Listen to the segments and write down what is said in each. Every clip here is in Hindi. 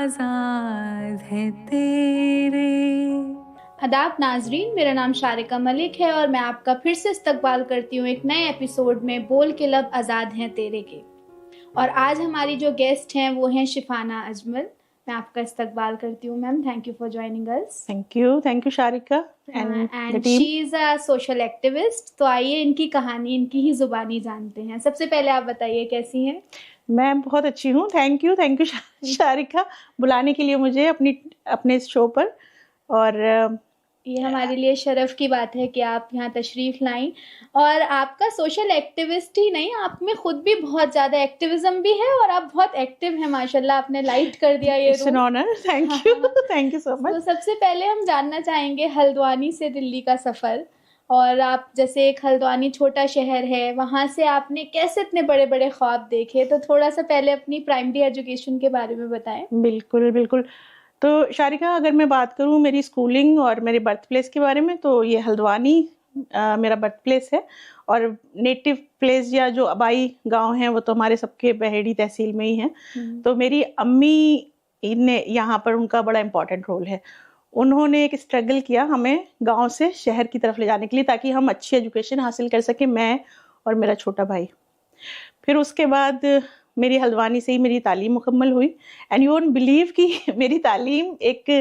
आजाद है तेरे। आदाब नाजरीन, मेरा नाम शारिका मलिक है और मैं आपका फिर से इस्तकबाल करती हूँ एक नए एपिसोड में बोल के लब आज़ाद हैं तेरे के। और आज हमारी जो गेस्ट हैं वो हैं शिफाना अजमल। मैं आपका इस्तकबाल करती हूँ ma'am. Thank you for joining us. Thank you Sharika and she is a social activist. तो आइए इनकी कहानी इनकी ही ज़ुबानी जानते हैं। सबसे पहले आप बताइए कैसी हैं? मैं बहुत अच्छी हूँ। थैंक यू शारिका बुलाने के लिए मुझे अपने इस शो पर। और ये हमारे लिए शर्फ की बात है कि आप यहाँ तशरीफ लाएं। और आपका सोशल एक्टिविस्ट ही नहीं, आप में खुद भी बहुत ज़्यादा एक्टिविज्म भी है और आप बहुत एक्टिव हैं माशाल्लाह। आपने लाइट कर दिया ये room. Honour. Thank you so much. तो सबसे पहले हम जानना चाहेंगे हल्द्वानी से दिल्ली का सफ़र। और आप जैसे एक हल्द्वानी छोटा शहर है, वहाँ से आपने कैसे इतने बड़े बड़े ख्वाब देखे? तो थोड़ा सा पहले अपनी प्राइमरी एजुकेशन के बारे में बताएं। बिल्कुल। तो शारिका, अगर मैं बात करूँ मेरी स्कूलिंग और मेरे बर्थ प्लेस के बारे में, तो ये हल्द्वानी मेरा बर्थ प्लेस है। और नेटिव प्लेस या जो आबाई गांव है वो तो हमारे सबके बहेड़ी तहसील में ही है। तो मेरी अम्मी ने यहाँ पर उनका बड़ा इम्पोर्टेंट रोल है। उन्होंने एक स्ट्रगल किया हमें गांव से शहर की तरफ ले जाने के लिए, ताकि हम अच्छी एजुकेशन हासिल कर सकें, मैं और मेरा छोटा भाई। फिर उसके बाद मेरी हल्द्वानी से ही मेरी तालीम मुकम्मल हुई। एंड यू वोंट बिलीव कि मेरी तालीम एक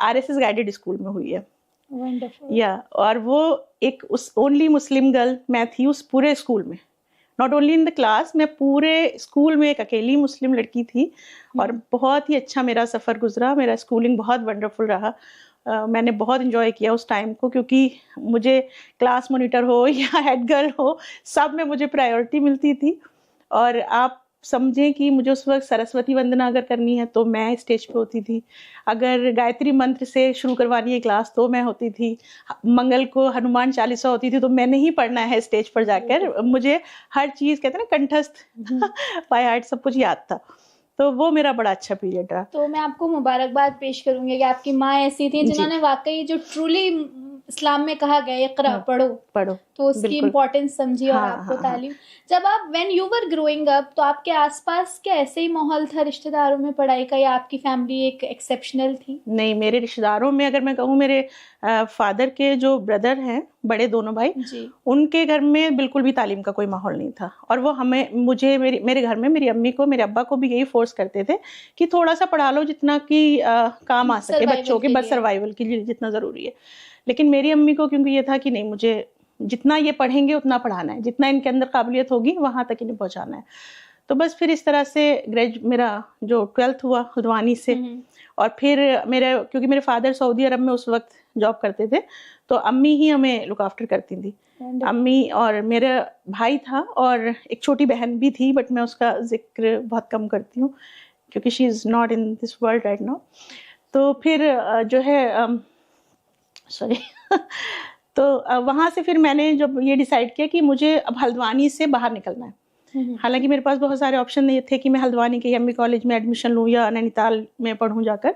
RSS गाइडेड स्कूल में हुई है। वंडरफुल। और वो एक उस ओनली मुस्लिम गर्ल मैं थी उस पूरे स्कूल में। Not only in the class, मैं पूरे स्कूल में एक अकेली मुस्लिम लड़की थी। और बहुत ही अच्छा मेरा सफ़र गुजरा। मेरा स्कूलिंग बहुत वंडरफुल रहा। मैंने बहुत इन्जॉय किया उस टाइम को, क्योंकि मुझे क्लास मॉनिटर हो या हेड गर्ल हो, सब में मुझे प्रायोरिटी मिलती थी। और आप समझें कि मुझे उस वक्त सरस्वती वंदना अगर करनी है तो मैं स्टेज पे होती थी। अगर गायत्री मंत्र से शुरू करवानी है क्लास तो मैं होती थी। मंगल को हनुमान चालीसा होती थी तो मैंने ही पढ़ना है स्टेज पर जाकर। मुझे हर चीज़ कहते हैं ना कंठस्थ बाय हार्ट सब कुछ याद था। तो वो मेरा बड़ा अच्छा पीरियड रहा। तो मैं आपको मुबारकबाद पेश करूंगी कि आपकी माँ ऐसी थी जिन्होंने वाकई जो ट्रूली इस्लाम में कहा गया इक़रा पढ़ो तो उसकी इम्पोर्टेंस समझी और आपको तालीम। जब आप when you were growing up तो आपके आसपास क्या ऐसे ही माहौल था रिश्तेदारों में पढ़ाई का, या आपकी फैमिली एक एक्सेप्शनल थी? नहीं, मेरे रिश्तेदारों में अगर मैं कहूँ, मेरे फादर के जो ब्रदर हैं, बड़े दोनों भाई, उनके घर में बिल्कुल भी तालीम का कोई माहौल नहीं था। और वो मुझे मेरे घर में मेरी अम्मी को, मेरे अब्बा को भी यही फोर्स करते थे कि थोड़ा सा पढ़ा लो जितना कि काम आ सके बच्चों के, बस सर्वाइवल के लिए जितना ज़रूरी है। लेकिन मेरी अम्मी को क्योंकि ये था कि नहीं, मुझे जितना ये पढ़ेंगे उतना पढ़ाना है, जितना इनके अंदर काबिलियत होगी वहाँ तक इन्हें पहुँचाना है। तो बस फिर इस तरह से मेरा जो 12th हुआ हल्द्वानी से। और फिर क्योंकि मेरे फादर सऊदी अरब में उस वक्त जॉब करते थे, तो अम्मी ही हमें लुक आफ्टर करती थी। अम्मी और मेरा भाई था और एक छोटी बहन भी थी, बट मैं उसका जिक्र बहुत कम करती हूँ क्योंकि she is not in this world right now. तो फिर जो है सॉरी तो वहाँ से फिर मैंने जब ये डिसाइड किया कि मुझे अब हल्द्वानी से बाहर निकलना है। हालांकि मेरे पास बहुत सारे ऑप्शन नहीं थे कि मैं हल्द्वानी के एमबी कॉलेज में एडमिशन लूँ या नैनीताल में पढ़ूँ जाकर।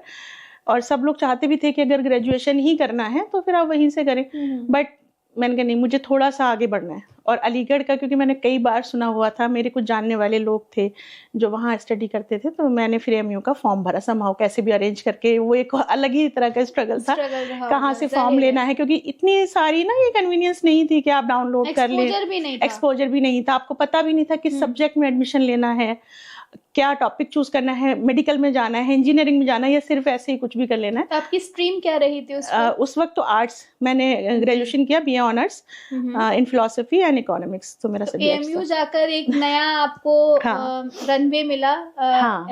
और सब लोग चाहते भी थे कि अगर ग्रेजुएशन ही करना है तो फिर आप वहीं से करें। बट मैंने कहा नहीं, मुझे थोड़ा सा आगे बढ़ना है। और अलीगढ़ का क्योंकि मैंने कई बार सुना हुआ था, मेरे कुछ जानने वाले लोग थे जो वहाँ स्टडी करते थे, तो मैंने फिर MU का फॉर्म भरा समहाउ कैसे भी अरेंज करके। वो एक अलग ही तरह का स्ट्रगल था, कहाँ से फॉर्म लेना है, क्योंकि इतनी सारी ना ये कन्वीनियंस नहीं थी कि आप डाउनलोड कर लें। एक्सपोजर भी नहीं था, आपको पता भी नहीं था किस सब्जेक्ट में एडमिशन लेना है, क्या टॉपिक चूज करना है, मेडिकल में जाना है, इंजीनियरिंग में जाना है, या सिर्फ ऐसे ही कुछ भी कर लेना है। तो आपकी स्ट्रीम क्या रही थी उस वक्त? तो आर्ट्स मैंने ग्रेजुएशन किया, BA honours in philosophy and economics. तो मेरा सब्जेक्ट AMU जाकर एक नया आपको रनवे मिला।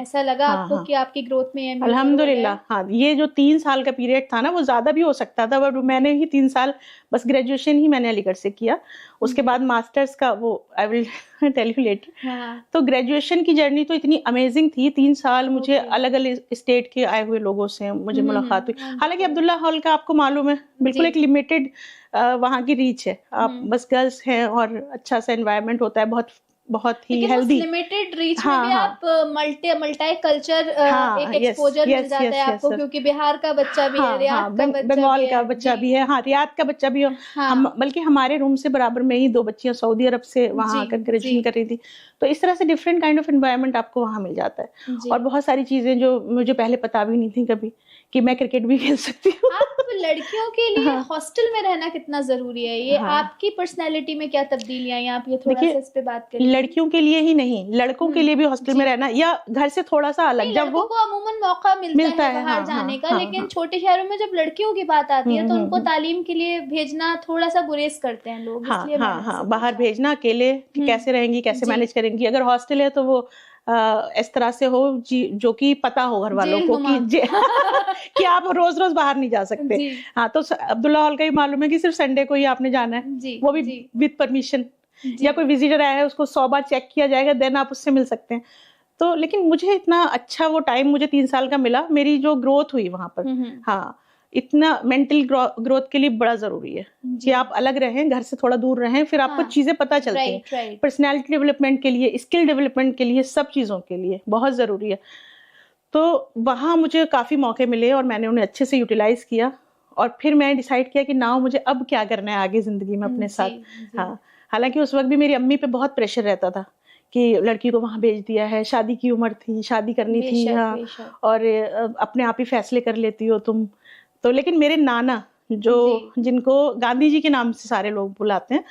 ऐसा लगा आपको कि आपकी ग्रोथ में AMU अल्हम्दुलिल्लाह। हाँ, ये जो 3 साल का पीरियड था ना, वो ज्यादा भी हो सकता था, बट मैंने ही 3 साल बस ग्रेजुएशन ही मैंने अलीगढ़ से किया। उसके बाद मास्टर्स का वो I will tell you later. तो ग्रेजुएशन की जर्नी तो इतनी अमेजिंग थी। 3 साल मुझे अलग अलग स्टेट के आए हुए लोगों से मुझे मुलाकात हुई। हालांकि अब्दुल्ला हॉल का आपको मालूम है, बिल्कुल एक लिमिटेड वहाँ की रीच है। आप बस गर्ल्स हैं और अच्छा सा एनवायरनमेंट होता है, बहुत ही हेल्दी। लिमिटेड रीच में भी आप मल्टी कल्चर एक एक्सपोजर मिल जाता है आपको, क्योंकि बिहार का बच्चा भी है, रियाद का बच्चा बंगाल का बच्चा भी है, रियाद का बच्चा भी है। बल्कि हमारे रूम से बराबर में ही 2 बच्चियां सऊदी अरब से वहां आकर ग्रेजुएशन कर रही थी। तो इस तरह से डिफरेंट काइंड ऑफ एनवायरनमेंट आपको वहाँ मिल जाता है। और बहुत सारी चीजें जो मुझे पहले पता भी नहीं थी कभी, कि मैं क्रिकेट भी खेल सकती हूँ। आप लड़कियों के लिए हॉस्टल में रहना कितना जरूरी है, ये आपकी पर्सनैलिटी में क्या तब्दीलियां आई, आप ये थोड़ा सा इस पे बात करें। लड़कियों के लिए ही नहीं, लड़कों के लिए भी हॉस्टल में रहना या घर से थोड़ा सा अलग, जब वो अमूमन मौका मिलता है बाहर जाने का, लेकिन छोटे शहरों में जब लड़कियों की बात आती है तो उनको तालीम के लिए भेजना थोड़ा सा गुरेज करते हैं लोग। बाहर भेजना अकेले कैसे रहेंगी, कैसे मैनेज करेंगी। अगर हॉस्टल है तो वो इस तरह से हो जो कि पता हो घर वालों को कि आप रोज रोज बाहर नहीं जा सकते। हाँ, तो अब्दुल्ला हॉल का ही मालूम है कि सिर्फ संडे को ही आपने जाना है, वो भी विद परमिशन, या कोई विजिटर आया है उसको 100 बार चेक किया जाएगा, देन आप उससे मिल सकते हैं। तो लेकिन मुझे इतना अच्छा वो टाइम मुझे 3 साल का मिला, मेरी जो ग्रोथ हुई वहां पर, हाँ, इतना मेंटल ग्रोथ के लिए बड़ा जरूरी है कि आप अलग रहें, घर से थोड़ा दूर रहें, फिर आपको चीजें पता चलती हैं। पर्सनैलिटी डेवलपमेंट के लिए, स्किल डेवलपमेंट के लिए, सब चीजों के लिए बहुत जरूरी है। तो वहाँ मुझे काफी मौके मिले और मैंने उन्हें अच्छे से यूटिलाइज किया। और फिर मैंने डिसाइड किया कि नाउ मुझे अब क्या करना है आगे जिंदगी में अपने साथ। हाँ, हालांकि उस वक्त भी मेरी अम्मी पे बहुत प्रेशर रहता था कि लड़की को वहां भेज दिया है, शादी की उम्र थी, शादी करनी थी, हाँ, और अपने आप ही फैसले कर लेती हो तुम। तो लेकिन मेरे नाना, जो जिनको गांधी जी के नाम से सारे लोग बुलाते हैं,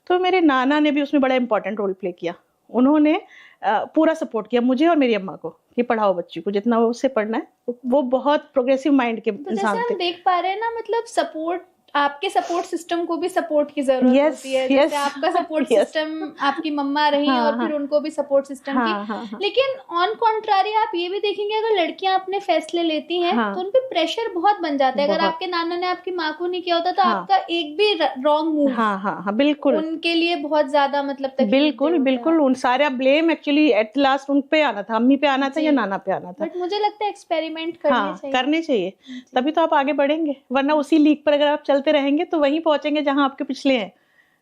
तो मेरे नाना ने भी उसमें बड़ा इंपॉर्टेंट रोल प्ले किया। उन्होंने पूरा सपोर्ट किया मुझे और मेरी अम्मा को कि पढ़ाओ बच्ची को, जितना वो उससे पढ़ना है। वो बहुत प्रोग्रेसिव माइंड के इंसान थे। हम देख पा रहे हैं ना, मतलब सपोर्ट, आपके सपोर्ट सिस्टम को भी सपोर्ट की जरूरत होती है। जैसे आपका सपोर्ट सिस्टम आपकी मम्मा रही और फिर उनको भी सपोर्ट सिस्टम की। लेकिन ऑन कॉन्ट्रारी आप ये भी देखेंगे, अगर लड़कियां अपने फैसले लेती हैं तो उन पे प्रेशर बहुत बन जाता है। अगर आपके नाना ने आपकी माँ को नहीं किया होता तो आपका एक भी रॉन्ग मूव बिल्कुल उनके लिए बहुत ज्यादा मतलब बिल्कुल उन सारा ब्लेम एक्चुअली एट लास्ट उन पे आना था, अम्मी पे आना था या नाना पे आना था। बट मुझे लगता है एक्सपेरिमेंट करने चाहिए, तभी तो आप आगे बढ़ेंगे। वरना उसी लीग पर अगर आप चलते रहेंगे तो वहीं पहुंचेंगे जहां आपके पिछले हैं।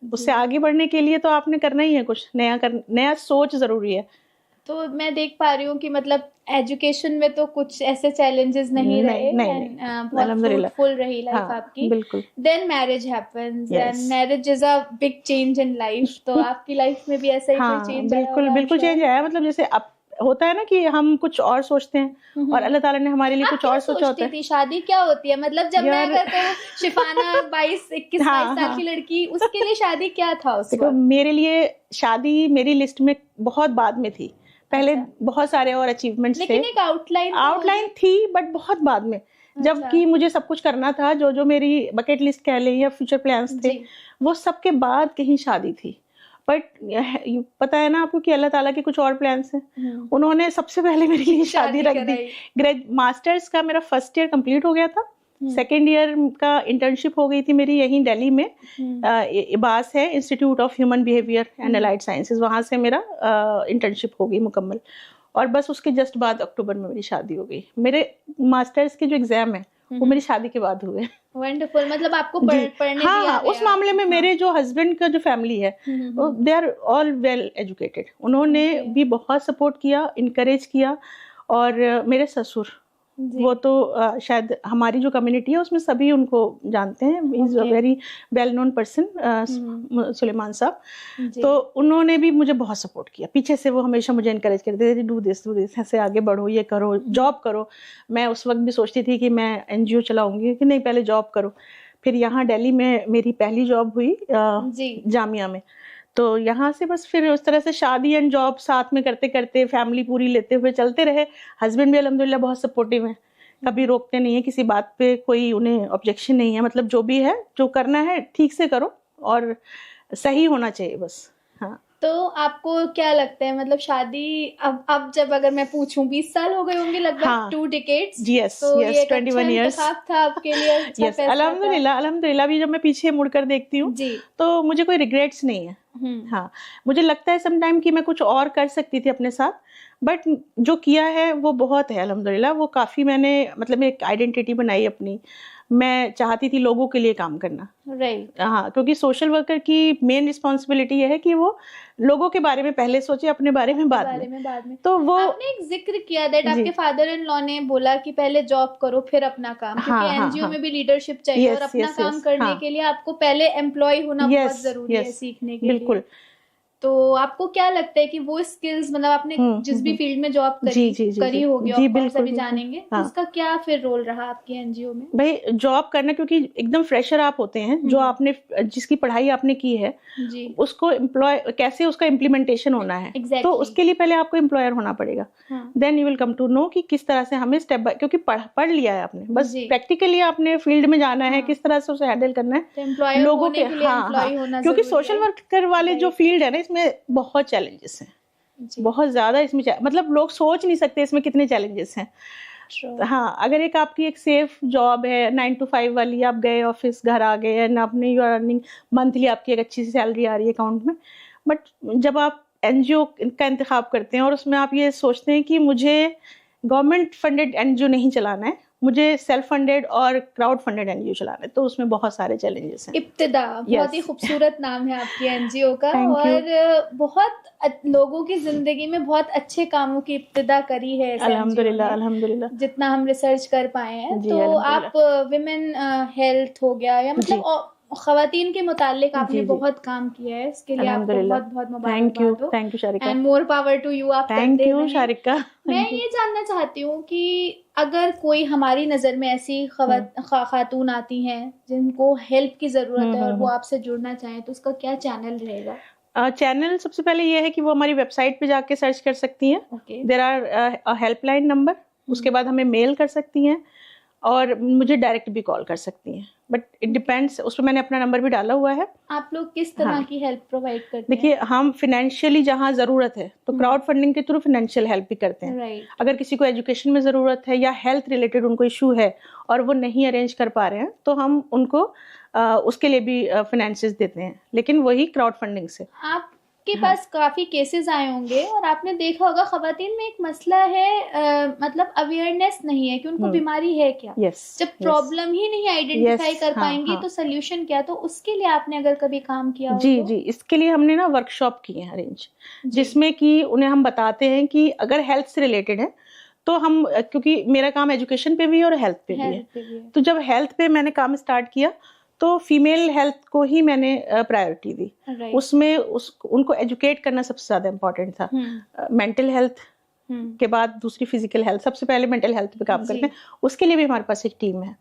उससे आगे बढ़ने के लिए तो आपने करना ही है, कुछ नया सोच जरूरी है। तो मैं देख पा रही हूँ कि मतलब एजुकेशन में तो कुछ ऐसे चैलेंजेस नहीं रहे, बहुत फ्रूटफुल रही लाइफ आपकी। बिल्कुल। Then marriage happens and marriage is a big change in life. तो आपकी लाइफ में भी ऐसा ही कोई चेंज आया? बिल्कुल चेंज आया। मतलब जैसे अब होता है ना कि हम कुछ और सोचते हैं और अल्लाह ताला ने हमारे लिए कुछ और सोचा होता है। शादी क्या होती है? मतलब जब मैं अगर कहूँ शिफाना 22-21 साल की लड़की, उसके लिए शादी क्या था उस वक्त? मेरे लिए शादी मेरी लिस्ट में बहुत बाद में थी। पहले बहुत सारे और अचीवमेंट्स थे, लेकिन एक आउटलाइन थी, बट बहुत बाद में। जबकि मुझे सब कुछ करना था, जो मेरी बकेट लिस्ट कह ले या फ्यूचर प्लान्स थे, वो सबके बाद कहीं शादी थी। बट पता है ना आपको कि अल्लाह ताला के कुछ और प्लान्स हैं। उन्होंने सबसे पहले मेरे लिए शादी रख दी। मास्टर्स का मेरा फर्स्ट ईयर कंप्लीट हो गया था, सेकेंड ईयर का इंटर्नशिप हो गई थी मेरी यहीं दिल्ली में। इबास है, institute of human behaviour and allied sciences, वहां से मेरा इंटर्नशिप हो गई मुकम्मल। और बस उसके जस्ट बाद अक्टूबर में मेरी शादी हो गई। मेरे मास्टर्स के जो एग्जाम है वो मेरी शादी के बाद हुए। वंडरफुल। मतलब आपको पढ़ने दिया उस मामले में मेरे जो हस्बैंड का जो फैमिली है, they are all well educated. उन्होंने भी बहुत सपोर्ट किया, इनकरेज किया। और मेरे ससुर, वो तो शायद हमारी जो कम्युनिटी है उसमें सभी उनको जानते हैं। He is a very well known person, Suleman साहब। तो उन्होंने भी मुझे बहुत सपोर्ट किया पीछे से। वो हमेशा मुझे इनकरेज करते थे, डू दिस ऐसे आगे बढ़ो, ये करो, जॉब करो। मैं उस वक्त भी सोचती थी कि मैं एनजीओ चलाऊंगी, कि नहीं पहले जॉब करो। फिर यहाँ दिल्ली में मेरी पहली जॉब हुई जामिया में। तो यहाँ से बस फिर उस तरह से शादी एंड जॉब साथ में करते करते, फैमिली पूरी लेते हुए चलते रहे। हस्बैंड भी अल्हम्दुलिल्लाह बहुत सपोर्टिव है, कभी रोकते नहीं है किसी बात पे, कोई उन्हें ऑब्जेक्शन नहीं है। मतलब जो भी है, जो करना है ठीक से करो और सही होना चाहिए बस। हाँ। तो आपको क्या लगता है, मतलब शादी अब जब अगर मैं पूछूं, 20 साल हो गए होंगे लगभग, 2 decades। Yes, तो yes, 21 years था आपके लिए? yes, अल्हम्दुलिल्लाह भी जब मैं पीछे मुड़कर देखती हूँ तो मुझे कोई रिग्रेट्स नहीं है। हाँ, मुझे लगता है समटाइम कि मैं कुछ और कर सकती थी अपने साथ, बट जो किया है वो बहुत है अल्हम्दुलिल्लाह। वो काफी मैंने मतलब एक आइडेंटिटी बनाई अपनी। मैं चाहती थी लोगों के लिए काम करना। राइट। हाँ, क्योंकि सोशल वर्कर की मेन रिस्पॉन्सिबिलिटी ये है कि वो लोगों के बारे में पहले सोचे, अपने बारे में बाद में। तो वो आपने एक जिक्र किया दैट आपके फादर इन लॉ ने बोला कि पहले जॉब करो फिर अपना काम, क्योंकि एनजीओ में भी लीडरशिप चाहिए और अपना काम करने के लिए आपको पहले एम्प्लॉय होना बहुत जरूरी है सीखने के लिए। बिल्कुल। तो आपको क्या लगता है कि वो स्किल्स, मतलब आपने जिस भी फील्ड में जॉब करी होगी, और सभी जानेंगे, तो उसका क्या फिर रोल रहा आपकी एनजीओ में? भाई जॉब करना, क्योंकि एकदम फ्रेशर आप होते हैं, जो आपने जिसकी पढ़ाई आपने की है जी, उसको एम्प्लॉय कैसे उसका इम्प्लीमेंटेशन होना है, तो उसके लिए पहले आपको एम्प्लॉयर होना पड़ेगा। Then you will come to know कि किस तरह से हमें स्टेप बाय, क्योंकि पढ़ लिया है आपने, बस प्रैक्टिकली आपने फील्ड में जाना है, किस तरह से उसे हैंडल करना है लोगों के। क्योंकि सोशल वर्कर वाले जो फील्ड है ना, इसमें बहुत चैलेंजेस हैं, बहुत ज्यादा इसमें, मतलब लोग सोच नहीं सकते इसमें कितने चैलेंजेस हैं। हाँ, अगर एक आपकी एक सेफ जॉब है 9 to 5 वाली, आप गए ऑफिस, घर आ गए एंड आपने यू आर अर्निंग मंथली, आपकी एक अच्छी सी सैलरी आ रही है अकाउंट में, बट जब आप एनजीओ का इंतखाब करते हैं और उसमें आप ये सोचते हैं कि मुझे गवर्नमेंट फंडेड एनजीओ नहीं चलाना है, मुझे सेल्फ फंडेड और क्राउड फंडेड एनजीओ चलाना है, तो उसमें बहुत सारे चैलेंजेस हैं। इब्तिदा, बहुत ही खूबसूरत नाम है आपकी एनजीओ का, और बहुत लोगों की जिंदगी में बहुत अच्छे कामों की इब्तिदा करी है अल्हम्दुलिल्लाह, अल्हम्दुलिल्लाह, जितना हम रिसर्च कर पाए हैं। तो आप विमेन हेल्थ हो गया, या मतलब खवातीन के मुतालिक आपने बहुत काम किया है, इसके लिए आपको बहुत बहुत मुबारकबाद हो। Thank you Sharika, and more power to you. आप थैंक यू शारिका। मैं ये जानना चाहती हूँ कि अगर कोई हमारी नज़र में ऐसी खातून आती हैं जिनको हेल्प की ज़रूरत है और वो आपसे जुड़ना चाहें, तो उसका क्या चैनल रहेगा? चैनल सबसे पहले ये है कि वो हमारी वेबसाइट पे जाके सर्च कर सकती हैं। देयर आर हेल्पलाइन नंबर, उसके बाद हमें मेल कर सकती हैं और मुझे डायरेक्ट भी कॉल कर सकती हैं, बट इट डिपेंड्स, उसमें मैंने अपना नंबर भी डाला हुआ है। आप लोग किस तरह की हेल्प प्रोवाइड करते हैं? देखिए, हम फाइनेंशियली जहाँ ज़रूरत है तो क्राउड फंडिंग के थ्रू फाइनेंशियल हेल्प भी करते हैं। अगर किसी को एजुकेशन में ज़रूरत है या हेल्थ रिलेटेड उनको इशू है और वो नहीं अरेंज कर पा रहे हैं, तो हम उनको उसके लिए भी फाइनेंसेस देते हैं, लेकिन वही क्राउड फंडिंग से। आपके पास काफी केसेस आए होंगे और आपने देखा होगा खवातीन में एक मसला है, मतलब अवेयरनेस नहीं है कि उनको बीमारी है क्या। जब प्रॉब्लम ही नहीं आइडेंटिफाई कर पाएंगी तो सोल्यूशन क्या? तो उसके लिए आपने अगर कभी काम किया हो? जी, इसके लिए हमने ना वर्कशॉप की है अरेंज, जिसमें कि उन्हें हम बताते हैं कि अगर हेल्थ से रिलेटेड है तो हम, क्योंकि मेरा काम एजुकेशन पे भी और हेल्थ पे भी है, तो जब हेल्थ पे मैंने काम स्टार्ट किया तो फीमेल हेल्थ को ही मैंने प्रायोरिटी दी। उसमें उनको एजुकेट करना सबसे ज्यादा इम्पोर्टेंट था। मेंटल हेल्थ के बाद दूसरी फिजिकल हेल्थ, सबसे पहले मेंटल हेल्थ पे काम करते हैं। उसके लिए भी हमारे पास एक टीम है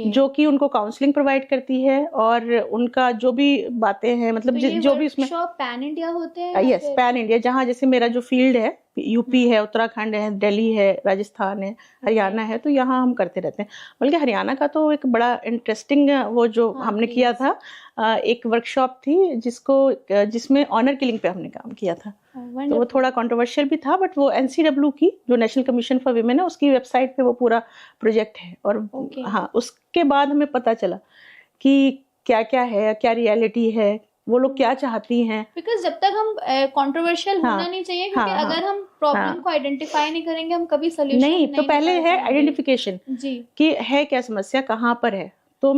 जो कि उनको काउंसलिंग प्रोवाइड करती है और उनका जो भी बातें हैं, मतलब जो भी उसमें पैन इंडिया होते हैं। यस, पैन इंडिया, जहाँ जैसे मेरा जो फील्ड है यूपी है, उत्तराखंड है, दिल्ली है, राजस्थान है, हरियाणा है, तो यहाँ हम करते रहते हैं। बल्कि हरियाणा का तो एक बड़ा इंटरेस्टिंग वो जो हमने किया था, एक वर्कशॉप थी जिसमें ऑनर किलिंग पे हमने काम किया था। तो वो थोड़ा कंट्रोवर्शियल भी था, बट वो NCW की जो नेशनल कमीशन फॉर वीमेन है, उसकी वेबसाइट पे वो पूरा प्रोजेक्ट है। और हाँ, उसके बाद हमें पता चला कि क्या क्या है, क्या रियलिटी है, वो लोग क्या चाहती हैं। बिकॉज जब तक हम कंट्रोवर्शियल होना नहीं चाहिए, क्योंकि अगर हम प्रॉब्लम को आइडेंटिफाई नहीं करेंगे हम कभी सोल्यूशन नहीं। तो पहले है आइडेंटिफिकेशन कि है क्या समस्या, कहाँ पर है। तो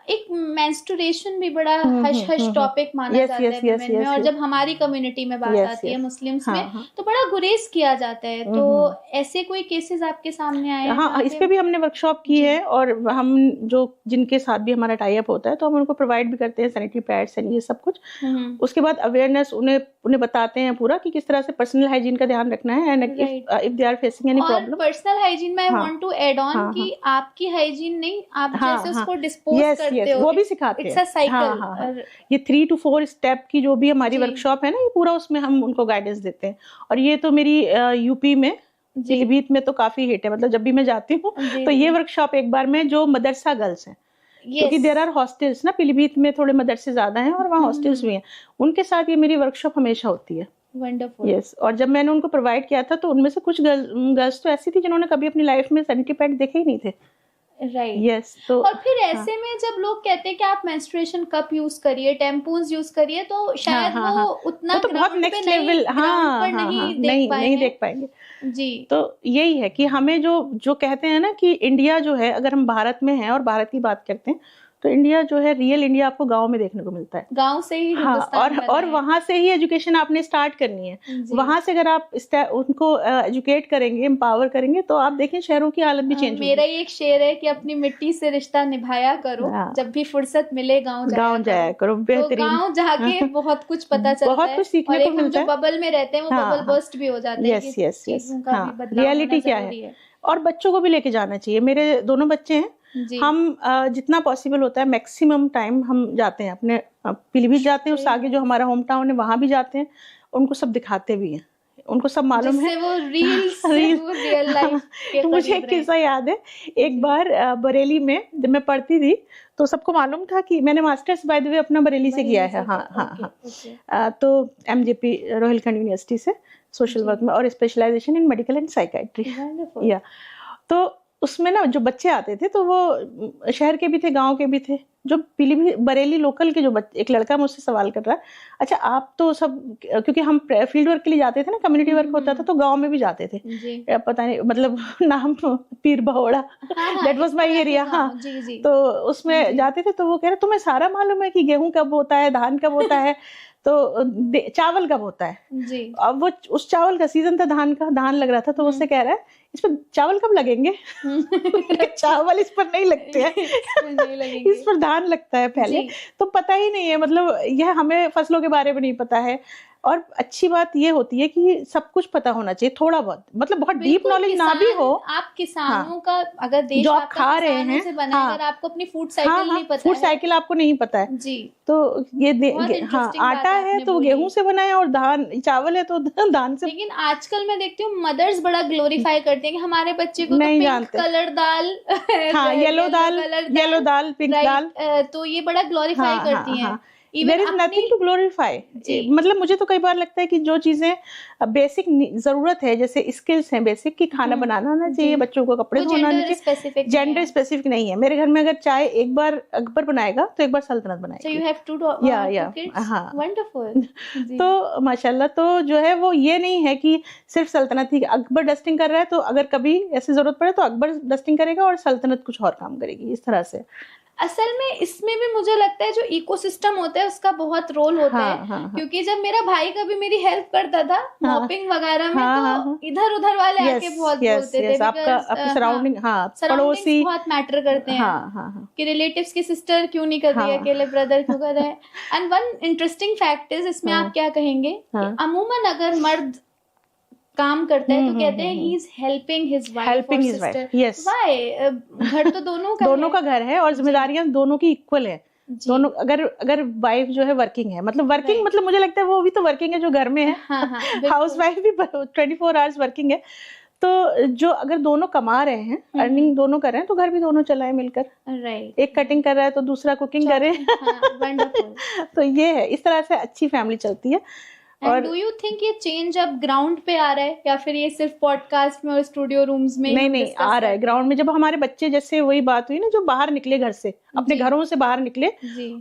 एक मेंस्ट्रुएशन भी बड़ा हश टॉपिक माना जाता है वुमेन में, और जब हमारी कम्युनिटी में बात आती है मुस्लिम्स में, तो बड़ा गुरेज किया जाता है। तो ऐसे कोई केसेस आपके सामने आए? हाँ, इस पे भी हमने वर्कशॉप की है, और हम जो जिनके साथ भी हमारा टाई अप होता है तो हम उनको प्रोवाइड भी करते हैं सैनिटरी पैड्स एंड ये सब कुछ। उसके बाद अवेयरनेस उन्हें बताते हैं पूरा कि किस तरह से पर्सनल हाइजीन का ध्यान रखना है, and if they are facing any problem. Personal hygiene में I want to add on कि आपकी हाइजीन नहीं, आप जैसे उसको करते हो, वो भी सिखाते हैं। ये 3 to 4 स्टेप की जो भी हमारी वर्कशॉप है ना, ये पूरा उसमें हम उनको गाइडेंस देते हैं। और ये तो मेरी यूपी में पीलीभीत में तो काफी हिट है, मतलब जब भी मैं जाती हूँ तो ये वर्कशॉप एक बार में जो मदरसा गर्ल्स हैं, क्योंकि देयर आर हॉस्टल्स ना, पीलीभीत में थोड़े मदरसे ज्यादा हैं और वहाँ हॉस्टल्स भी हैं, उनके साथ ये मेरी वर्कशॉप हमेशा होती है। वंडरफुल। यस, और जब मैंने उनको प्रोवाइड किया था तो उनमें से कुछ गर्ल्स तो ऐसी थी जिन्होंने कभी अपनी लाइफ में सैनिटरी पैड देखे ही नहीं थे। यस, तो और फिर ऐसे में जब लोग कहते हैं कि आप मेंस्ट्रुएशन कप यूज करिए, टैम्पून्स यूज करिए, तो शायद वो उतना तो बहुत नेक्स्ट लेवल नहीं देख पाएंगे। जी, तो यही है कि हमें जो कहते हैं ना कि इंडिया जो है, अगर हम भारत में हैं और भारत की बात करते हैं, तो इंडिया जो है, रियल इंडिया आपको गांव में देखने को मिलता है। गांव से ही हाँ, और वहां से ही एजुकेशन आपने स्टार्ट करनी है। वहां से अगर आप उनको एजुकेट करेंगे, एम्पावर करेंगे, तो आप देखें शहरों की हालत भी चेंज। मेरा ही एक शेर है कि अपनी मिट्टी से रिश्ता निभाया करो, जब भी फुर्सत मिले गाँव जाया करो। बेहतरीन, गाँव जाके बहुत कुछ पता चलता है, बहुत कुछ सीखने को मिलता है। बबल में रहते हैं वो बबल बर्स्ट भी हो जाते हैं। यस यस यस, रियलिटी क्या है। और बच्चों को भी लेके जाना चाहिए। मेरे दोनों बच्चे हैं, हम जितना पॉसिबल होता है मैक्सिमम टाइम हम जाते हैं, अपने पीलीभीत जाते हैं, उससे आगे जो हमारा होम टाउन है वहां भी जाते हैं, उनको सब दिखाते भी हैं, उनको सब मालूम है। वो रियल लाइफ तो मुझे एक किस्सा याद है, एक बार बरेली में जब मैं पढ़ती थी तो सबको मालूम था कि मैंने मास्टर्स बाय द वे अपना बरेली से किया है। हाँ हाँ हाँ, तो MJP रोहिलखंड यूनिवर्सिटी से सोशल वर्क में, और specialisation in medical and psychiatry. या तो उसमें ना जो बच्चे आते थे तो वो शहर के भी थे, गांव के भी थे। जो पीलीभीत बरेली लोकल के जो बच्चे, एक लड़का मुझसे सवाल कर रहा है, अच्छा आप तो सब, क्योंकि हम फील्ड वर्क के लिए जाते थे ना, कम्युनिटी वर्क होता था, तो गांव में भी जाते थे। पता नहीं मतलब नाम पीर बहोड़ा, दैट वाज माय एरिया। हाँ, तो उसमें जाते थे, तो वो कह रहे तुम्हें सारा मालूम है कि गेहूं कब होता है, धान कब होता है, तो चावल कब होता है जी। अब वो उस चावल का सीजन था, धान का, धान लग रहा था, तो उससे कह रहा है इस पर चावल कब लगेंगे? चावल इस पर नहीं लगते हैं, इस पर धान लगता है पहले। तो पता ही नहीं है, मतलब यह हमें फसलों के बारे में नहीं पता है। और अच्छी बात ये होती है कि सब कुछ पता होना चाहिए, थोड़ा बहुत, मतलब बहुत डीप नॉलेज ना भी हो। आप किसानों का अगर देश जो आप खा रहे हैं, अगर आपको अपनी फूड साइकिल नहीं पता, फूड साइकिल आपको नहीं पता है जी, तो ये हाँ, आटा है तो गेहूं से बना है, और धान चावल है तो धान से। लेकिन आजकल मैं देखती हूँ मदर्स बड़ा ग्लोरीफाई करते हैं कि हमारे बच्चे को नहीं जानते कलर दाल, हाँ येलो दाल, पिंक दाल, तो ये बड़ा ग्लोरीफाई करती है। There is nothing to glorify। मतलब मुझे तो कई बार लगता है कि जो चीजें बेसिक जरूरत है, जैसे स्किल्स हैं बेसिक, कि खाना बनाना आना चाहिए, बच्चों को कपड़े धोना आना चाहिए, जेंडर स्पेसिफिक नहीं है। मेरे घर में अगर चाय एक बार अकबर बनाएगा तो एक बार सल्तनत बनाएगी। So you have to या हाँ, वंडरफुल। तो माशाल्लाह, तो जो है वो ये नहीं है कि सिर्फ सल्तनत ही, अकबर डस्टिंग कर रहा है तो अगर कभी ऐसी जरूरत पड़े तो अकबर डस्टिंग करेगा और सल्तनत कुछ और काम करेगी, इस तरह से। असल में इसमें भी मुझे लगता है जो इकोसिस्टम होता है उसका बहुत रोल होता है। क्योंकि जब मेरा भाई कभी मेरी हेल्प करता था मॉपिंग वगैरह में, तो इधर उधर वाले आके बहुत बोलते थे, आपका सराउंडिंग, पड़ोसी बहुत मैटर करते हैं कि रिलेटिव्स की सिस्टर क्यों नहीं कर रही है, अकेले ब्रदर क्यों कर रहे हैं। And one interesting fact is, इसमें आप क्या कहेंगे, अमूमन अगर मर्द काम करता है तो कहते हैं he is helping his wife. Yes, why? घर तो दोनों का घर है और जिम्मेदारियां दोनों की इक्वल है। दोनों, अगर वाइफ जो है वर्किंग है, मतलब वर्किंग मतलब मुझे लगता है वो भी तो वर्किंग है जो घर में है। हाउस वाइफ भी 24 आवर्स वर्किंग है। तो जो अगर दोनों कमा रहे हैं, अर्निंग दोनों कर रहे हैं, तो घर भी दोनों चलाए मिलकर। राइट, एक कटिंग कर रहा है तो दूसरा कुकिंग करे। तो ये है, इस तरह से अच्छी फैमिली चलती है। और डू यू थिंक ये चेंज अब ग्राउंड पे आ रहा है, या फिर ये सिर्फ पॉडकास्ट में और स्टूडियो रूम्स में? नहीं, आ रहा है ग्राउंड में। जब हमारे बच्चे, जैसे वही बात हुई ना, जो बाहर निकले घर से, अपने घरों से बाहर निकले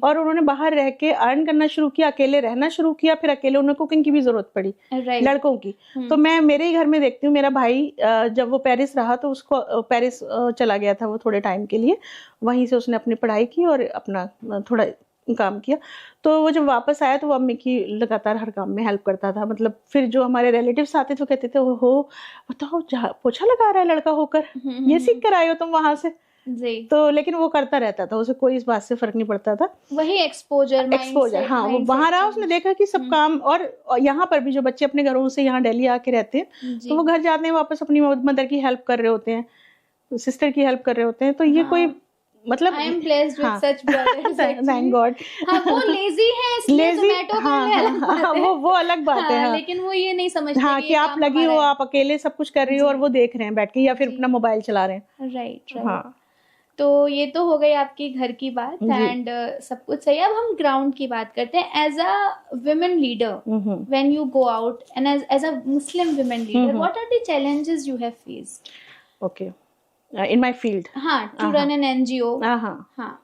और उन्होंने बाहर रह के अर्न करना शुरू किया, अकेले रहना शुरू किया, फिर अकेले उन्हें कुकिंग की भी जरूरत पड़ी, लड़कों की। तो मैं मेरे ही घर में देखती हूँ, मेरा भाई जब वो पेरिस रहा तो उसको पेरिस चला गया था वो थोड़े टाइम के लिए, वहीं से उसने अपनी पढ़ाई की और अपना थोड़ा काम किया। तो वो जब वापस आया तो वो अम्मी की लगातार हर काम में हेल्प करता था। मतलब फिर जो हमारे रिलेटिव्स आते थे कहते थे, हो बताओ पोछा लगा रहा है लड़का होकर, ये सीख कर आए हो तुम वहां से जी। तो लेकिन वो करता रहता था, उसे कोई इस बात से फर्क नहीं पड़ता था। वही एक्सपोजर, हाँ, वो वहां रहा, उसने देखा कि सब काम। और यहाँ पर भी जो बच्चे अपने घरों से यहाँ दिल्ली आके रहते हैं, तो वो घर जाते हैं वापस अपनी मदर की हेल्प कर रहे होते हैं, सिस्टर की हेल्प कर रहे होते हैं। तो ये कोई मतलब I am blessed with such brothers, thank God। हाँ, वो लेजी है इसलिए ज़ोमैटो वो अलग बात है। लेकिन वो ये नहीं समझते कि आप लगी हो, आप अकेले सब कुछ कर रही हो और वो देख रहे हैं बैठ के, या फिर अपना मोबाइल चला रहे हैं। राइट। हाँ, तो ये तो हो गई आपकी घर की बात एंड सब कुछ सही। अब हम ग्राउंड की बात करते हैं। As a women leader, when you go out and as a Muslim women leader, what are the challenges you have faced? Okay, in my field, to run an NGO। हाँ,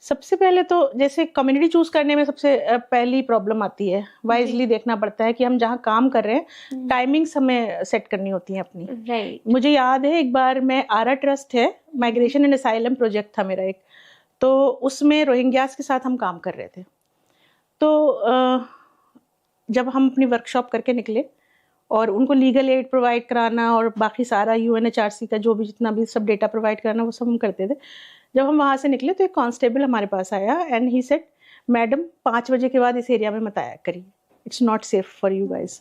सबसे पहले तो जैसे कम्युनिटी चूज करने में सबसे पहली प्रॉब्लम आती है, वाइजली देखना पड़ता है कि हम जहाँ काम कर रहे हैं टाइमिंग्स हमें सेट करनी होती है अपनी। राइट। मुझे याद है एक बार मैं आरा ट्रस्ट है, माइग्रेशन एंड असाइलम प्रोजेक्ट था मेरा एक, तो उसमें रोहिंग्यास के साथ हम काम कर रहे थे। तो जब हम अपनी वर्कशॉप करके निकले और उनको लीगल एड प्रोवाइड कराना और बाकी सारा UNHRC का जो भी जितना भी सब डेटा प्रोवाइड कराना वो सब हम करते थे। जब हम वहाँ से निकले तो एक कांस्टेबल हमारे पास आया एंड ही सेड, मैडम 5 बजे के बाद इस एरिया में मत आया करिए, it's not safe for you guys.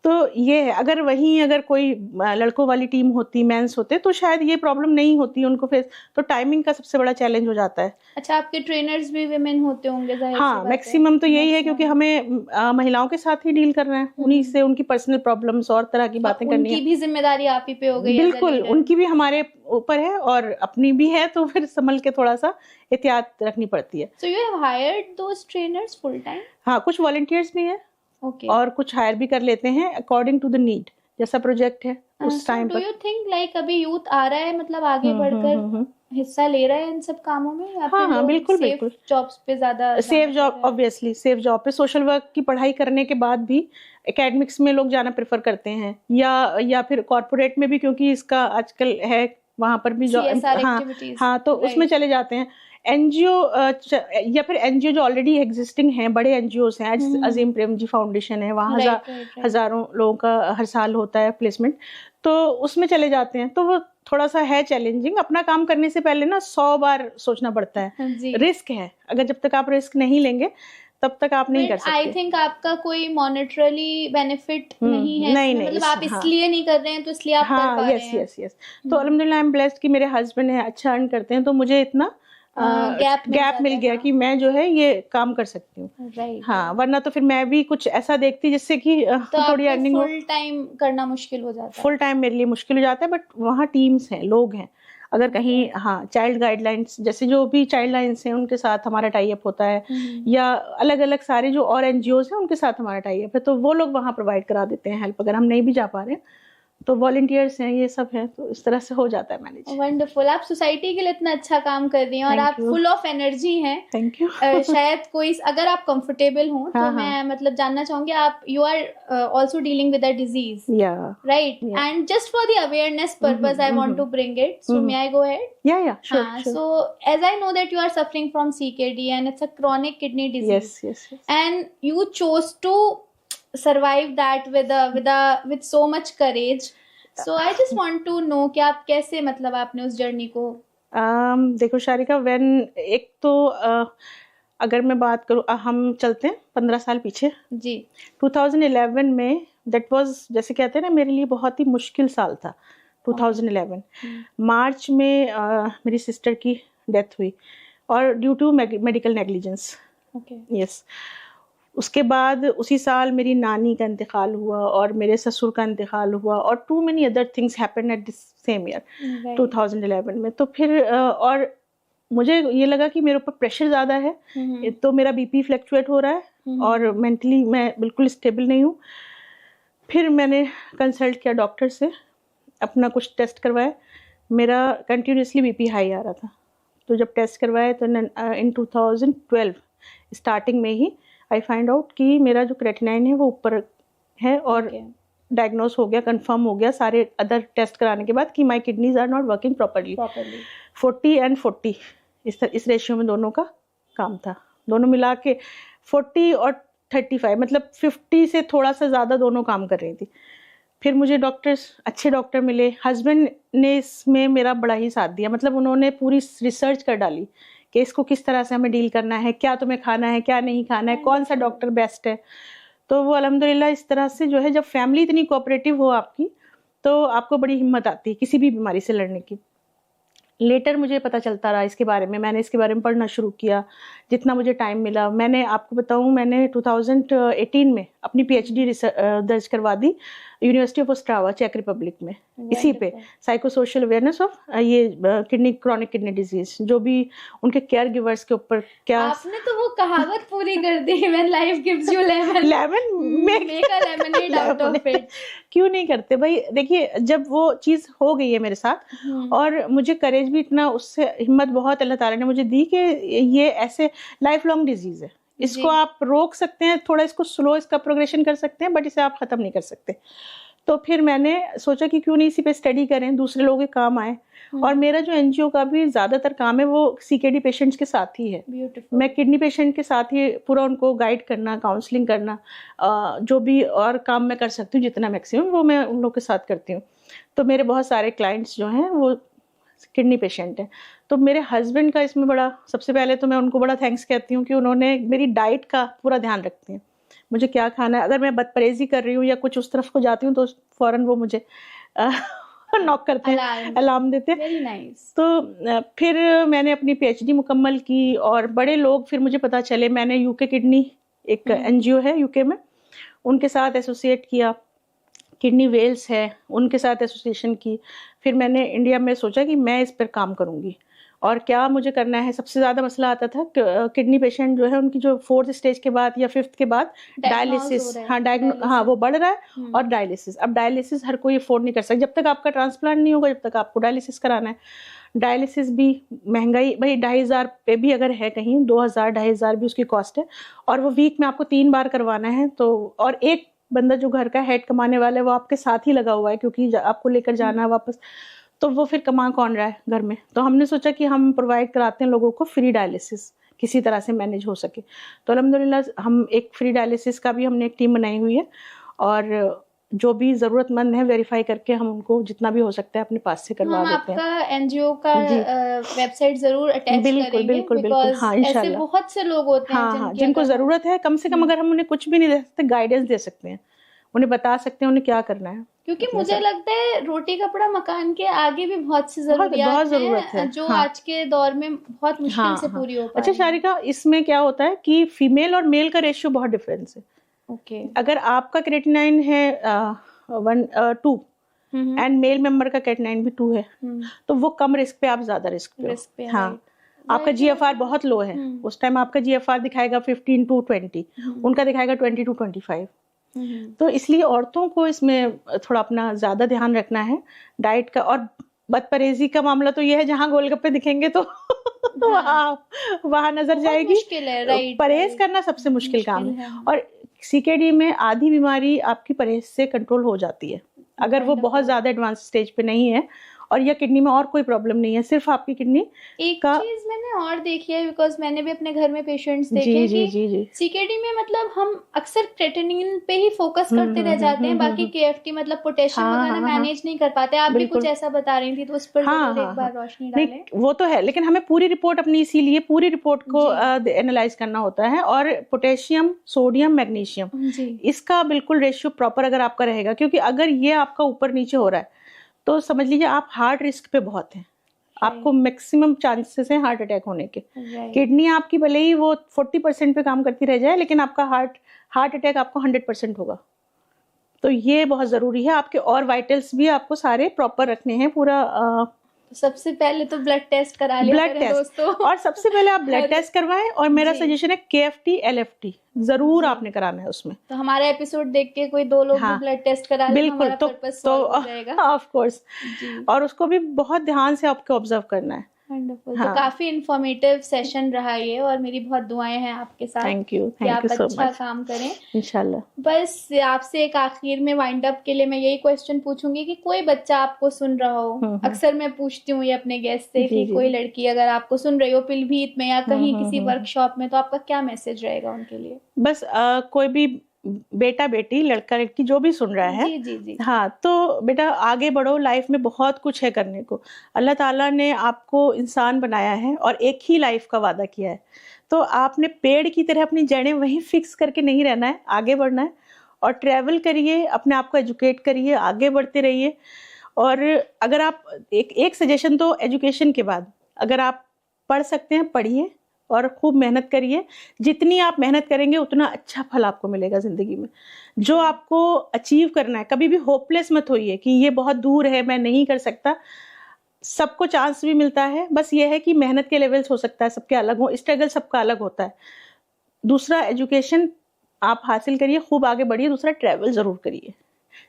तो ये है, अगर वहीं अगर कोई लड़कों वाली टीम होती, मेंस होते, तो शायद ये प्रॉब्लम नहीं होती उनको फेस। तो टाइमिंग का सबसे बड़ा चैलेंज हो जाता है। अच्छा, आपके ट्रेनर्स भी विमेन होते होंगे? हाँ, मैक्सिमम तो यही है, क्योंकि हमें महिलाओं के साथ ही डील करना है, उन्हीं से उनकी पर्सनल प्रॉब्लम्स और तरह की बातें करनी है। उनकी भी जिम्मेदारी आप ही पे हो गई? बिल्कुल, उनकी भी हमारे ऊपर है और अपनी भी है, तो फिर संभल के थोड़ा सा एहतियात रखनी पड़ती है। So you have hired those trainers full time? हाँ, कुछ वॉलंटियर्स भी है और कुछ हायर भी कर लेते हैं अकॉर्डिंग टू द नीड, जैसा प्रोजेक्ट है उस टाइम पर। डू यू थिंक लाइक अभी यूथ आ रहा है, मतलब आगे बढ़कर हिस्सा ले रहा है इन सब कामों में? हाँ, बिल्कुल बिल्कुल। जॉब्स पे ज्यादा safe job, obviously safe job पे। सोशल वर्क की पढ़ाई करने के बाद भी एकेडमिक्स में लोग जाना प्रेफर करते हैं, या फिर कॉर्पोरेट में भी, क्योंकि इसका आजकल है वहां पर भी जॉब। हाँ, तो उसमें चले जाते हैं। एनजीओ या फिर एनजीओ जो ऑलरेडी एग्जिस्टिंग हैं, बड़े एनजीओस हैं, अजीम प्रेमजी फाउंडेशन है, वहाँ हजारों लोगों का हर साल होता है प्लेसमेंट, तो उसमें चले जाते हैं। तो वो थोड़ा सा है चैलेंजिंग। अपना काम करने से पहले ना 100 बार सोचना पड़ता है, रिस्क है। अगर जब तक आप रिस्क नहीं लेंगे तब तक आप नहीं कर सकते। आई थिंक आपका कोई मॉनेटरली बेनिफिट नहीं है? नहीं, मतलब आप इसलिए नहीं कर रहे हैं, तो इसलिए आप कर पा रहे हैं। यस। तो अल्हम्दुलिल्लाह, आई एम ब्लेस्ड कि मेरे हस्बैंड है, अच्छा अर्न करते हैं, तो मुझे इतना गैप मिल गया कि मैं जो है ये काम कर सकती हूँ। हाँ, वरना तो फिर मैं भी कुछ ऐसा देखती जिससे कि थोड़ी अर्निंग। फुल टाइम करना मुश्किल हो जाता है? फुल टाइम मेरे लिए मुश्किल हो जाता है, बट वहाँ टीम्स हैं, लोग हैं। अगर कहीं चाइल्ड गाइडलाइंस, जैसे जो भी चाइल्ड लाइन्स हैं उनके साथ हमारा टाई अप होता है, या अलग अलग सारे जो और एनजीओज हैं उनके साथ हमारा टाई अप है, तो वो लोग वहाँ प्रोवाइड करा देते हैं हेल्प। अगर हम नहीं भी जा पा रहे हैं तो वॉलंटियर्स हैं, ये सब है, तो इस तरह से हो जाता है मैनेज। वंडरफुल। आप सोसाइटी के लिए इतना अच्छा काम कर रही हैं और आप फुल ऑफ एनर्जी हैं। Thank you. शायद कोई, अगर आप कंफर्टेबल हो तो मैं मतलब जानना चाहूंगी, आप you are also dealing with a disease, right? And just for the awareness purpose I want to bring it, so may I go ahead? Yeah, sure. So as I know that you are suffering from CKD and it's a chronic kidney disease. Yes. And you chose to survive that with so much courage. So I just want to know कि आप कैसे, मतलब आपने उस जर्नी को देखो शारिका, एक तो अगर मैं बात करूँ, हम चलते हैं 15 साल पीछे जी। 2011 में, दैट वाज, जैसे कहते हैं ना, मेरे लिए बहुत ही मुश्किल साल था 2011। मार्च में मेरी सिस्टर की डेथ हुई, और due to medical negligence. Yes. उसके बाद उसी साल मेरी नानी का इंतकाल हुआ और मेरे ससुर का इंतकाल हुआ, और too many other things happened at this same year 2011 में। तो फिर और मुझे ये लगा कि मेरे ऊपर प्रेशर ज़्यादा है, तो मेरा बीपी फ्लक्चुएट हो रहा है और मेंटली मैं बिल्कुल स्टेबल नहीं हूँ। फिर मैंने कंसल्ट किया डॉक्टर से, अपना कुछ टेस्ट करवाया, मेरा कंटिन्यूसली बीपी हाई आ रहा था। तो जब टेस्ट करवाया तो इन 2012 स्टार्टिंग में ही आई फाइंड आउट कि मेरा जो क्रेटिनाइन है वो ऊपर है, और डायग्नोज हो गया, कंफर्म हो गया सारे अदर टेस्ट कराने के बाद कि my kidneys are not working properly. 40 and 40 इस रेशियो में दोनों का काम था, दोनों मिला के 40 और 35, मतलब 50 से थोड़ा सा ज़्यादा दोनों काम कर रही थी। फिर मुझे अच्छे डॉक्टर मिले। हस्बैंड ने इसमें मेरा बड़ा ही साथ दिया, मतलब उन्होंने पूरी रिसर्च कर डाली कि इसको किस तरह से हमें डील करना है, क्या तुम्हें खाना है, क्या नहीं खाना है, कौन सा डॉक्टर बेस्ट है। तो वो अल्हम्दुलिल्लाह इस तरह से जो है, जब फैमिली इतनी कोऑपरेटिव हो आपकी, तो आपको बड़ी हिम्मत आती है किसी भी बीमारी से लड़ने की। लेटर मुझे पता चलता रहा इसके बारे में, मैंने इसके बारे में पढ़ना शुरू किया जितना मुझे टाइम मिला। मैंने आपको बताऊं, मैंने 2018 में अपनी PhD दर्ज करवा दी यूनिवर्सिटी ऑफ ओस्ट्रावा, चेक रिपब्लिक में, इसी पे साइको सोशल अवेयरनेस ऑफ ये क्रॉनिक किडनी डिजीज, जो भी उनके केयर गिवर्स के ऊपर। क्या आपने तो वो कहावत पूरी कर दी, when life gives you lemon make a lemonade out of it. क्यों नहीं करते भाई? देखिए, जब वो चीज हो गई है मेरे साथ, और मुझे करेज भी इतना, उससे हिम्मत बहुत अल्लाह ताला ने मुझे दी कि ये ऐसे लाइफ लॉन्ग डिजीज है, इसको आप रोक सकते हैं, थोड़ा इसको स्लो इसका प्रोग्रेशन कर सकते हैं, बट इसे आप खत्म नहीं कर सकते। तो फिर मैंने सोचा कि क्यों नहीं इसी पे स्टडी करें, दूसरे लोगों के काम आए। और मेरा जो एनजीओ का भी ज़्यादातर काम है वो सीकेडी पेशेंट्स के साथ ही है। मैं किडनी पेशेंट के साथ ही पूरा उनको गाइड करना, काउंसलिंग करना, जो भी और काम मैं कर सकती हूँ जितना मैक्सिमम, वो मैं उन लोग के साथ करती हूँ। तो मेरे बहुत सारे क्लाइंट्स जो हैं वो किडनी पेशेंट हैं। तो मेरे हस्बैंड का इसमें बड़ा, सबसे पहले तो मैं उनको बड़ा थैंक्स कहती हूँ कि उन्होंने मेरी डाइट का पूरा ध्यान रखते हैं, मुझे क्या खाना है। अगर मैं बदपरहेजी कर रही हूँ या कुछ उस तरफ को जाती हूँ तो फ़ौरन वो मुझे नॉक करते हैं, अलार्म देते हैं। Very nice. तो फिर मैंने अपनी पीएचडी मुकम्मल की और बड़े लोग फिर मुझे पता चले। मैंने यूके किडनी, एक एनजीओ है यूके में, उनके साथ एसोसिएट किया। किडनी वेल्स है, उनके साथ एसोसिएशन की। फिर मैंने इंडिया में सोचा कि मैं इस पर काम करूँगी और क्या मुझे करना है। सबसे ज़्यादा मसला आता था किडनी पेशेंट जो है उनकी जो 4th स्टेज के बाद या 5th के बाद डायलिसिस, हाँ वो बढ़ रहा है। और डायलिसिस, अब डायलिसिस हर कोई अफोर्ड नहीं कर सकता। जब तक आपका ट्रांसप्लांट नहीं होगा, जब तक आपको डायलिसिस कराना है। डायलिसिस भी महंगाई, भाई 2500 पे भी अगर है कहीं, 2000-2500 भी उसकी कॉस्ट है। और वो वीक में आपको 3 बार करवाना है। तो और एक बंदा जो घर का हेड कमाने वाला है वो आपके साथ ही लगा हुआ है, क्योंकि आपको लेकर जाना है वापस। तो वो फिर कमा कौन रहा है घर में। तो हमने सोचा कि हम प्रोवाइड कराते हैं लोगों को फ्री डायलिसिस, किसी तरह से मैनेज हो सके। तो अल्हम्दुलिल्लाह हम एक फ्री डायलिसिस का भी हमने एक टीम बनाई हुई है और जो भी ज़रूरतमंद है वेरीफाई करके हम उनको जितना भी हो सकता है अपने पास से करवा देते हैं। आपका एनजीओ का वेबसाइट जरूर अटैच करेंगे, बिल्कुल। हाँ, ऐसे बहुत से लोग होते हैं हाँ, जिनको ज़रूरत है। कम से कम अगर हम उन्हें कुछ भी नहीं दे सकते, गाइडेंस दे सकते हैं, उन्हें बता सकते हैं उन्हें क्या करना है। क्योंकि मुझे लगता है रोटी कपड़ा मकान के आगे भी बहुत सी जरूरत है जो आज के दौर में बहुत मुश्किल से पूरी हो पाती है। अच्छा शारिका, इसमें क्या होता है कि फीमेल और मेल का रेशियो बहुत डिफरेंस है। अगर आपका क्रेटिनाइन है 2 एंड मेल मेंबर का क्रेटिनाइन भी 2 है, तो वो कम रिस्क पे, आप ज्यादा रिस्क पे। हाँ, आपका जीएफआर बहुत लो है, उस टाइम आपका जीएफआर दिखाएगा 15 to 20, उनका दिखाएगा 20 to 25। तो इसलिए औरतों को इसमें थोड़ा अपना ज्यादा ध्यान रखना है डाइट का। और बदपरहेजी का मामला तो ये है, जहाँ गोलगप्पे दिखेंगे तो वहाँ नजर जाएगी। मुश्किल है, राइट। परहेज करना सबसे मुश्किल काम है। और सीकेडी में आधी बीमारी आपकी परहेज से कंट्रोल हो जाती है, अगर वो बहुत ज्यादा एडवांस स्टेज पे नहीं है और या किडनी में और कोई प्रॉब्लम नहीं है, सिर्फ आपकी किडनी एक चीज मैंने और देखी है, बिकॉज मैंने भी अपने घर में पेशेंट्स देखे हैं कि सीकेडी में मतलब हम अक्सर क्रेटिनिन पे ही फोकस करते रह जाते हैं, बाकी केएफटी मतलब पोटेशियम वगैरह मैनेज नहीं कर पाते। आप भी कुछ ऐसा बता रही थी, तो उस पर एक बार रोशनी डालें। वो तो है, लेकिन हमें पूरी रिपोर्ट अपनी, इसीलिए पूरी रिपोर्ट को एनालाइज करना होता है। और पोटेशियम, सोडियम, मैग्नीशियम, इसका बिल्कुल रेशियो प्रॉपर अगर आपका रहेगा, क्योंकि अगर ये आपका ऊपर नीचे हो रहा है तो समझ लीजिए आप हार्ट रिस्क पे बहुत हैं। आपको मैक्सिमम चांसेस हैं हार्ट अटैक होने के। किडनी आपकी भले ही वो 40% पे काम करती रह जाए, लेकिन आपका हार्ट अटैक आपको 100% होगा। तो ये बहुत जरूरी है। आपके और वाइटल्स भी आपको सारे प्रॉपर रखने हैं पूरा। सबसे पहले तो ब्लड टेस्ट करा लिया करें दोस्तों। और सबसे पहले आप ब्लड टेस्ट करवाएं। और मेरा सजेशन है केएफटी, एलएफटी जरूर आपने कराना है उसमें। तो हमारा एपिसोड देख के कोई 2 लोग भी ब्लड टेस्ट करा ले, बिल्कुल, तो ऑफ कोर्स। और उसको भी बहुत ध्यान से आपको ऑब्जर्व करना है। वंडरफुल। तो काफी इंफॉर्मेटिव सेशन रहा ये, और मेरी बहुत दुआएं हैं आपके साथ। थैंक यू आप अच्छा काम करें इंशाल्लाह। बस आपसे एक आखिर में वाइंड अप के लिए मैं यही क्वेश्चन पूछूंगी कि कोई बच्चा आपको सुन रहा हो, अक्सर मैं पूछती हूँ ये अपने गेस्ट से कि कोई लड़की अगर आपको सुन रही हो पिलभीत में या कहीं किसी वर्कशॉप में, तो आपका क्या मैसेज रहेगा उनके लिए? बस कोई भी बेटा बेटी, लड़का लड़की जो भी सुन रहा है, जी। हाँ, तो बेटा आगे बढ़ो, लाइफ में बहुत कुछ है करने को। अल्लाह ताला ने आपको इंसान बनाया है और एक ही लाइफ का वादा किया है। तो आपने पेड़ की तरह अपनी जड़ें वहीं फिक्स करके नहीं रहना है, आगे बढ़ना है। और ट्रैवल करिए, अपने आप को एजुकेट करिए, आगे बढ़ते रहिए। और अगर आप एक सजेशन तो एजुकेशन के बाद, अगर आप पढ़ सकते हैं पढ़िए और खूब मेहनत करिए। जितनी आप मेहनत करेंगे उतना अच्छा फल आपको मिलेगा जिंदगी में। जो आपको अचीव करना है, कभी भी होपलेस मत होइए कि ये बहुत दूर है, मैं नहीं कर सकता। सबको चांस भी मिलता है, बस ये है कि मेहनत के लेवल्स हो सकता है सबके अलग हो, स्ट्रगल सबका अलग होता है। दूसरा, एजुकेशन आप हासिल करिए, खूब आगे बढ़िए। दूसरा, ट्रैवल जरूर करिए।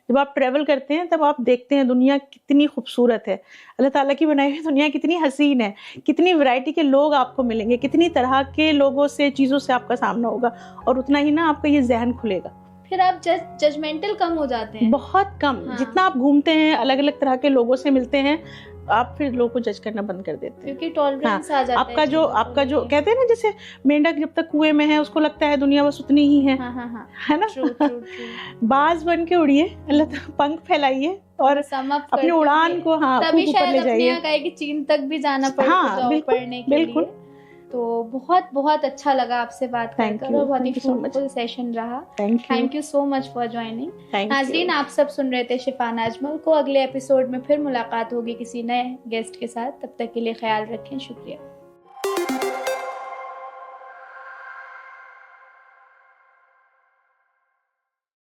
जब आप ट्रैवल करते हैं तब आप देखते हैं दुनिया कितनी खूबसूरत है, अल्लाह ताला की बनाई हुई दुनिया कितनी हसीन है, कितनी वैरायटी के लोग आपको मिलेंगे, कितनी तरह के लोगों से, चीज़ों से आपका सामना होगा। और उतना ही ना आपका ये जहन खुलेगा। फिर आप जजमेंटल कम हो जाते हैं, बहुत कम। हाँ। जितना आप घूमते हैं, अलग अलग तरह के लोगों से मिलते हैं, आप फिर लोगों को जज करना बंद कर देते हैं, क्योंकि टॉलरेंस आ जाता आपका है जो कहते हैं ना, जैसे मेंढक जब तक कुएं में है उसको लगता है दुनिया बस उतनी ही है, है ना। बाज बन के उड़िए, अल्लाह तक पंख फैलाइए और अपनी उड़ान को तभी शायद अपने यहाँ कहे कि चीन तक भी जाना पड़े पढ़ने के लिए। तो बहुत बहुत अच्छा लगा आपसे बात कर और बहुत ही फ्रूटफुल सेशन रहा। Thank you so much for joining. नाजरीन, आप सब सुन रहे थे शिफाना अजमल को। अगले एपिसोड में फिर मुलाकात होगी किसी नए गेस्ट के साथ। तब तक के लिए ख्याल रखें। शुक्रिया।